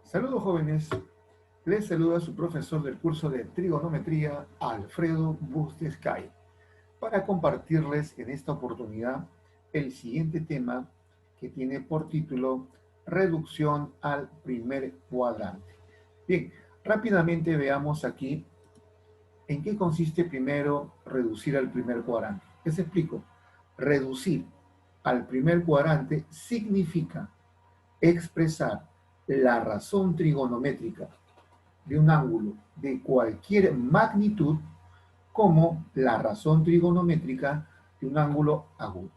Saludos jóvenes, les saluda su profesor del curso de trigonometría, Alfredo Bustescay, para compartirles en esta oportunidad el siguiente tema que tiene por título Reducción al primer cuadrante. Bien, rápidamente veamos aquí en qué consiste primero reducir al primer cuadrante. Les explico. Reducir al primer cuadrante significa expresar la razón trigonométrica de un ángulo de cualquier magnitud como la razón trigonométrica de un ángulo agudo.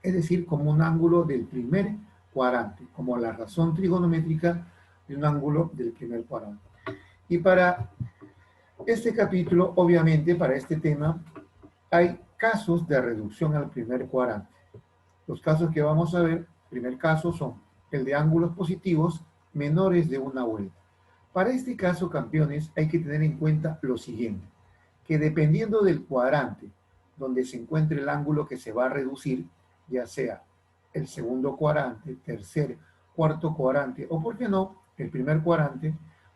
Es decir, como un ángulo del primer cuadrante, como la razón trigonométrica de un ángulo del primer cuadrante. Y para este capítulo, obviamente, para este tema, hay casos de reducción al primer cuadrante. Los casos que vamos a ver, primer caso, son el de ángulos positivos menores de una vuelta. Para este caso, campeones, hay que tener en cuenta lo siguiente, que dependiendo del cuadrante donde se encuentre el ángulo que se va a reducir, ya sea el segundo cuadrante, tercer, cuarto cuadrante, o por qué no, el primer cuadrante,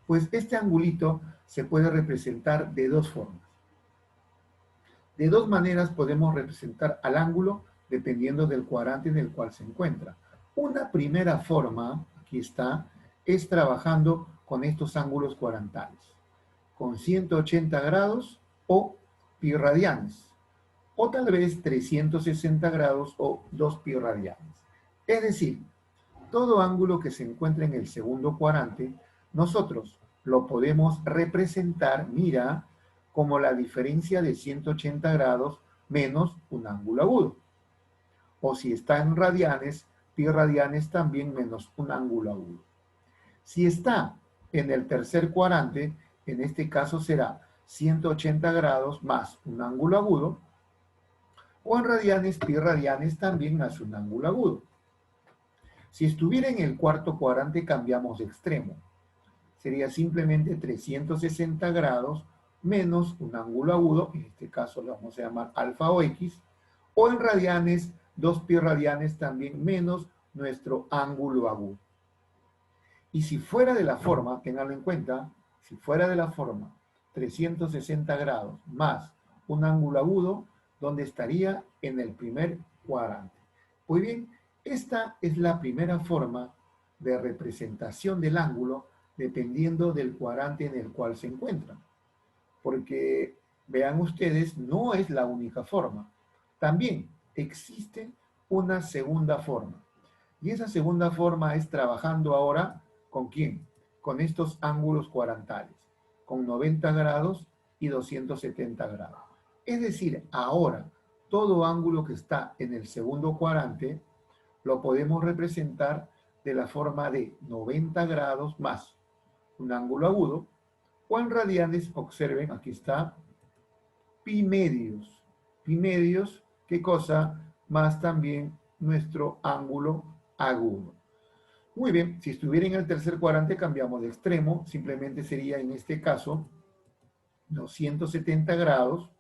pues este angulito se puede representar de dos formas. De dos maneras podemos representar al ángulo dependiendo del cuadrante en el cual se encuentra. Una primera forma, aquí está, es trabajando con estos ángulos cuadrantales, con 180 grados o pi radianes, o tal vez 360 grados o 2 pi radianes. Es decir, todo ángulo que se encuentre en el segundo cuadrante, nosotros lo podemos representar, mira, como la diferencia de 180 grados menos un ángulo agudo. O si está en radianes, pi radianes también menos un ángulo agudo. Si está en el tercer cuadrante, en este caso será 180 grados más un ángulo agudo, o en radianes, pi radianes también más un ángulo agudo. Si estuviera en el cuarto cuadrante, cambiamos de extremo. Sería simplemente 360 grados menos un ángulo agudo, en este caso lo vamos a llamar alfa o x, o en radianes, 2 pi radianes también menos nuestro ángulo agudo. Y si fuera de la forma, tenganlo en cuenta, si fuera de la forma 360 grados más un ángulo agudo, donde estaría en el primer cuadrante. Muy bien, esta es la primera forma de representación del ángulo dependiendo del cuadrante en el cual se encuentran. Porque, vean ustedes, no es la única forma. También existe una segunda forma. Y esa segunda forma es trabajando ahora, ¿con quién? Con estos ángulos cuadrantales, con 90 grados y 270 grados. Es decir, ahora, todo ángulo que está en el segundo cuadrante lo podemos representar de la forma de 90 grados más un ángulo agudo, o en radianes, observen, aquí está, pi medios. Pi medios, ¿qué cosa? Más también nuestro ángulo agudo. Muy bien, si estuviera en el tercer cuadrante cambiamos de extremo, simplemente sería en este caso 270 grados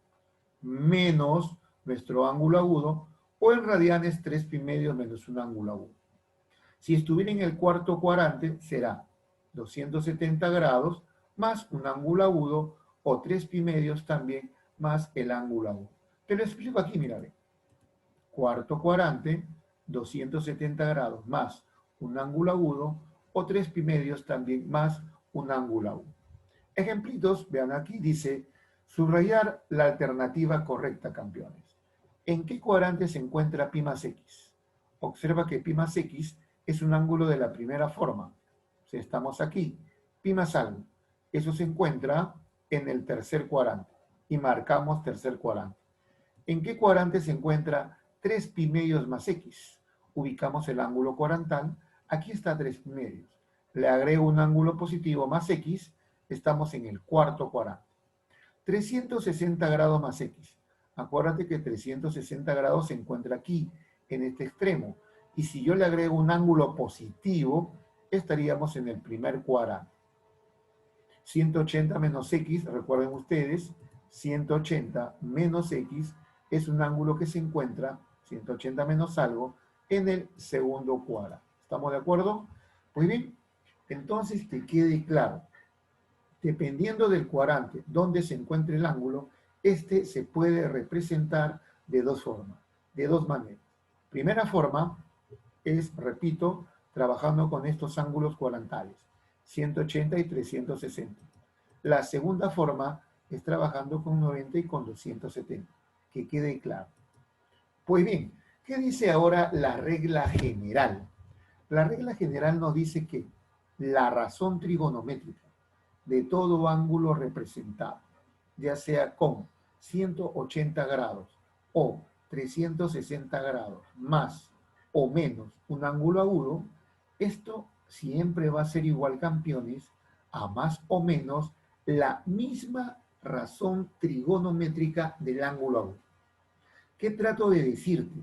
menos nuestro ángulo agudo, o en radianes 3 pi medios menos un ángulo agudo. Si estuviera en el cuarto cuadrante será 270 grados más un ángulo agudo, o 3 pi medios también más el ángulo agudo. Te lo explico aquí, mira, ve. Cuarto cuadrante, 270 grados más un ángulo agudo, o 3 pi medios también más un ángulo agudo. Ejemplitos, vean aquí, dice, subrayar la alternativa correcta, campeones. ¿En qué cuadrante se encuentra pi más x? Observa que pi más x es un ángulo de la primera forma. Si estamos aquí, pi más algo. Eso se encuentra en el tercer cuadrante. Y marcamos tercer cuadrante. ¿En qué cuadrante se encuentra 3 pi medios más x? Ubicamos el ángulo cuadrantal. Aquí está 3 pi medios. Le agrego un ángulo positivo más x. Estamos en el cuarto cuadrante. 360 grados más x. Acuérdate que 360 grados se encuentra aquí, en este extremo. Y si yo le agrego un ángulo positivo, estaríamos en el primer cuadrante. 180 menos x, recuerden ustedes, 180 menos x es un ángulo que se encuentra, 180 menos algo, en el segundo cuadrante. ¿Estamos de acuerdo? Muy bien. Entonces, que quede claro, dependiendo del cuadrante donde se encuentre el ángulo, este se puede representar de dos formas, de dos maneras. Primera forma es, repito, trabajando con estos ángulos cuadrantales, 180 y 360. La segunda forma es trabajando con 90 y con 270, que quede claro. Pues bien, ¿qué dice ahora la regla general? La regla general nos dice que la razón trigonométrica de todo ángulo representado, ya sea con 180 grados o 360 grados, más o menos un ángulo agudo, esto siempre va a ser igual, campeones, a más o menos la misma razón trigonométrica del ángulo agudo. ¿Qué trato de decirte?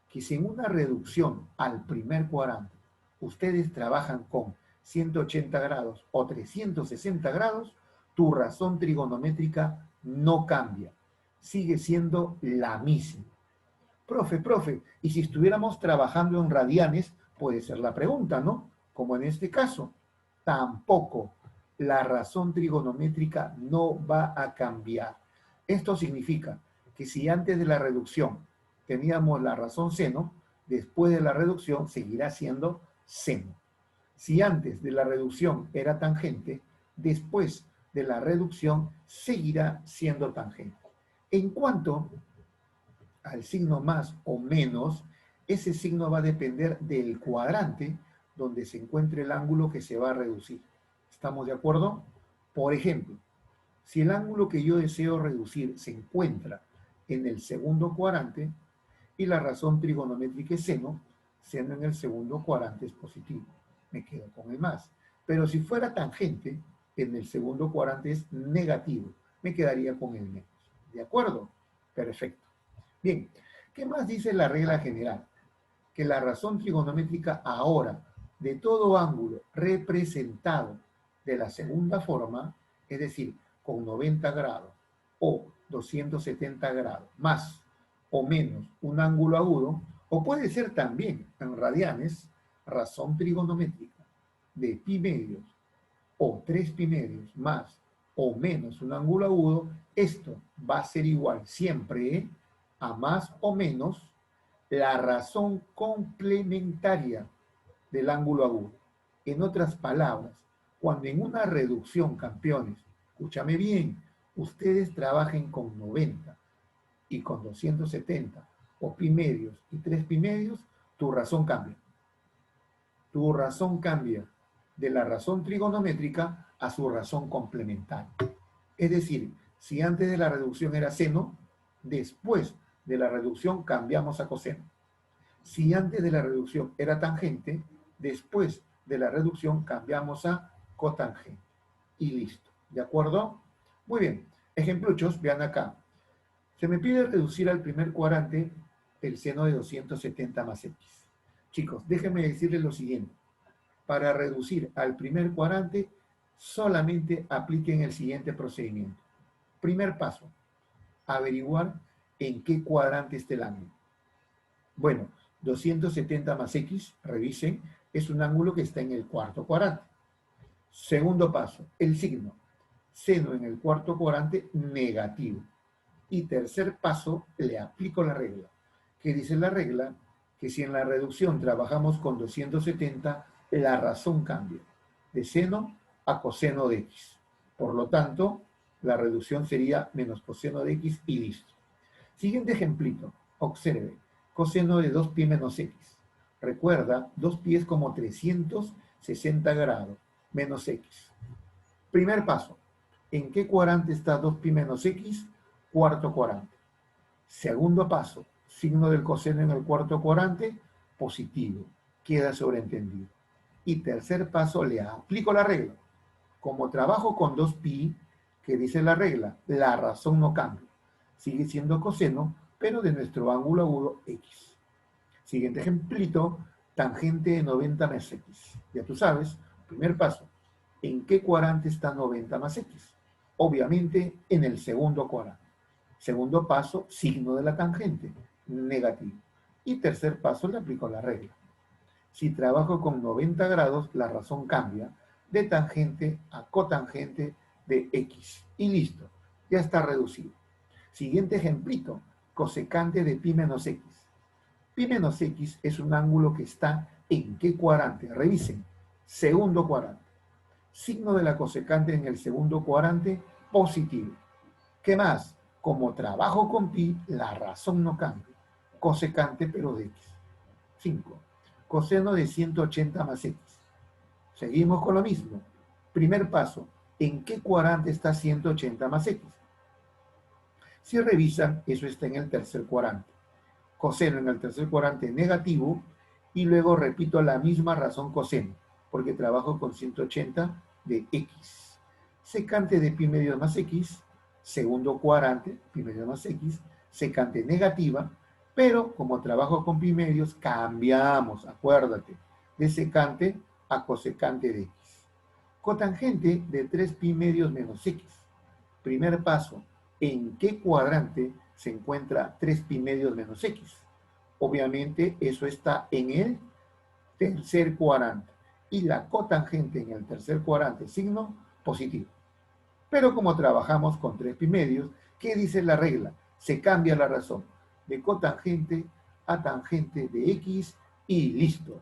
Que si en una reducción al primer cuadrante ustedes trabajan con 180 grados o 360 grados, tu razón trigonométrica no cambia, sigue siendo la misma. Profe, y si estuviéramos trabajando en radianes, puede ser la pregunta, ¿no? Como en este caso, tampoco la razón trigonométrica no va a cambiar. Esto significa que si antes de la reducción teníamos la razón seno, después de la reducción seguirá siendo seno. Si antes de la reducción era tangente, después de la reducción seguirá siendo tangente. En cuanto al signo más o menos, ese signo va a depender del cuadrante donde se encuentre el ángulo que se va a reducir. ¿Estamos de acuerdo? Por ejemplo, si el ángulo que yo deseo reducir se encuentra en el segundo cuadrante y la razón trigonométrica es seno, seno en el segundo cuadrante es positivo. Me quedo con el más. Pero si fuera tangente, en el segundo cuadrante es negativo. Me quedaría con el menos. ¿De acuerdo? Perfecto. Bien, ¿qué más dice la regla general? Que la razón trigonométrica ahora de todo ángulo representado de la segunda forma, es decir, con 90 grados o 270 grados, más o menos un ángulo agudo, o puede ser también en radianes, razón trigonométrica de pi medios o 3 pi medios más o menos un ángulo agudo, esto va a ser igual siempre a más o menos la razón complementaria del ángulo agudo. En otras palabras, cuando en una reducción, campeones, escúchame bien, ustedes trabajen con 90 y con 270 o pi medios y 3 pi medios, tu razón cambia. Tu razón cambia de la razón trigonométrica a su razón complementaria. Es decir, si antes de la reducción era seno, después de la reducción cambiamos a coseno. Si antes de la reducción era tangente, después de la reducción cambiamos a cotangente. Y listo. ¿De acuerdo? Muy bien. Ejempluchos, vean acá. Se me pide reducir al primer cuadrante el seno de 270 más x. Chicos, déjenme decirles lo siguiente. Para reducir al primer cuadrante, solamente apliquen el siguiente procedimiento. Primer paso, averiguar en qué cuadrante está el ángulo. Bueno, 270 más x, revisen, es un ángulo que está en el cuarto cuadrante. Segundo paso, el signo. Seno en el cuarto cuadrante, negativo. Y tercer paso, le aplico la regla. ¿Qué dice la regla? Que si en la reducción trabajamos con 270, la razón cambia. De seno a coseno de x. Por lo tanto, la reducción sería menos coseno de x y listo. Siguiente ejemplito. Observe. Coseno de 2pi menos x. Recuerda, 2pi es como 360 grados menos x. Primer paso. ¿En qué cuadrante está 2pi menos x? Cuarto cuadrante. Segundo paso. Signo del coseno en el cuarto cuadrante, positivo. Queda sobreentendido. Y tercer paso, le aplico la regla. Como trabajo con 2pi, que dice la regla, la razón no cambia. Sigue siendo coseno, pero de nuestro ángulo agudo x. Siguiente ejemplito, tangente de 90 más x. Ya tú sabes, primer paso, ¿en qué cuadrante está 90 más x? Obviamente en el segundo cuadrante. Segundo paso, signo de la tangente, negativo. Y tercer paso, le aplico la regla. Si trabajo con 90 grados, la razón cambia, de tangente a cotangente de X. Y listo, ya está reducido. Siguiente ejemplito, cosecante de pi menos X. Pi menos X es un ángulo que está ¿en qué cuadrante? Revisen, segundo cuadrante. Signo de la cosecante en el segundo cuadrante, positivo. ¿Qué más? Como trabajo con pi, la razón no cambia. Cosecante, pero de X. 5. Coseno de 180 más X. Seguimos con lo mismo. Primer paso, ¿en qué cuadrante está 180 más X? Si revisan, eso está en el tercer cuadrante. Coseno en el tercer cuadrante negativo y luego repito la misma razón coseno, porque trabajo con 180 de X. Secante de pi medio más X, segundo cuadrante, pi medio más X, secante negativa, pero como trabajo con pi medios, cambiamos, acuérdate, de secante a cosecante de X. Cotangente de 3 pi medios menos X. Primer paso, ¿en qué cuadrante se encuentra 3 pi medios menos X? Obviamente eso está en el tercer cuadrante. Y la cotangente en el tercer cuadrante, signo positivo. Pero como trabajamos con 3 pi medios, ¿qué dice la regla? Se cambia la razón de cotangente a tangente de X y listo.